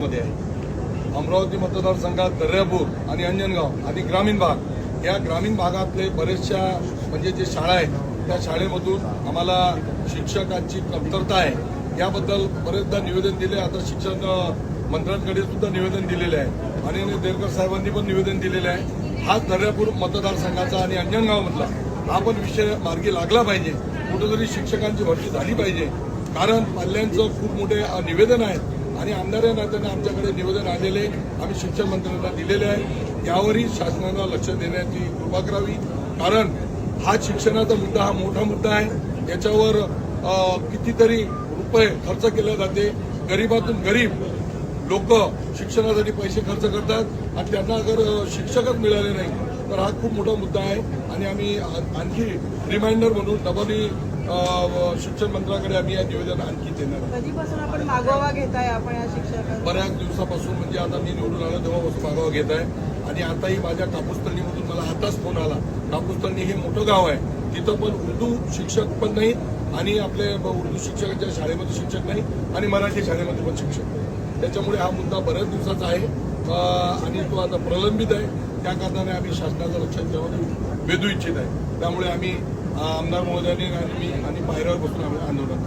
मध्ये आहे। अमरावती मतदारसंघात दर्यापूर आणि अंजनगाव आणि ग्रामीण भाग या ग्रामीण भागातले बरेचशा म्हणजे जे शाळा आहेत त्या शाळेमधून आम्हाला शिक्षकांची कमतरता आहे याबद्दल बरेचदा निवेदन दिले। आता शिक्षण मंत्र्यांकडे सुद्धा निवेदन दिलेले आहे आणि देरकर साहेबांनी पण निवेदन दिलेले आहे। हा दर्यापूर मतदारसंघाचा आणि अंजनगाव मधला हा पण विषय मार्गी लागला पाहिजे। कुठेतरी शिक्षकांची भरती झाली पाहिजे कारण पाल्यांचं खूप मोठे निवेदन आहेत आणि आमदार नात्याने आमच्याकडे निवेदन आलेले आम्ही शिक्षण मंत्र्यांना दिलेले आहे। यावरही शासनाला लक्ष देण्याची कृपा करावी कारण हा शिक्षणाचा मुद्दा हा मोठा मुद्दा आहे। याच्यावर कितीतरी रुपये खर्च केले जाते। गरीबातून गरीब लोक शिक्षणासाठी पैसे खर्च करतात आणि त्यांना अगर शिक्षकच मिळाले नाही तर हा खूप मोठा मुद्दा आहे आणि आम्ही आणखी रिमाइंडर म्हणून डबली शिक्षण मंत्र्याकडे आम्ही या निवेदन आणखी देणार। कधीपासून आपण मागोवा घेताय आपण या शिक्षकांचा? बऱ्याच दिवसापासून म्हणजे आता मी निवडून आलो तेव्हापासून मागोवा घेत आहे आणि आताही माझ्या कापूसतळणीमधून मला आताच फोन आला। कापूसतळणी हे मोठं गाव आहे, तिथं पण उर्दू शिक्षक पण नाही आणि आपले उर्दू शिक्षकांच्या शाळेमध्ये शिक्षक नाही आणि मराठी शाळेमध्ये पण शिक्षक नाही। त्याच्यामुळे हा मुद्दा बऱ्याच दिवसाचा आहे आणि तो आता प्रलंबित आहे। त्या कारणाने आम्ही शासनाचं लक्ष वेधू इच्छित आहे। त्यामुळे आम्ही आमदार महोदयांनी आणि मी आणि पायऱ्यावर बसून आम्ही आंदोलन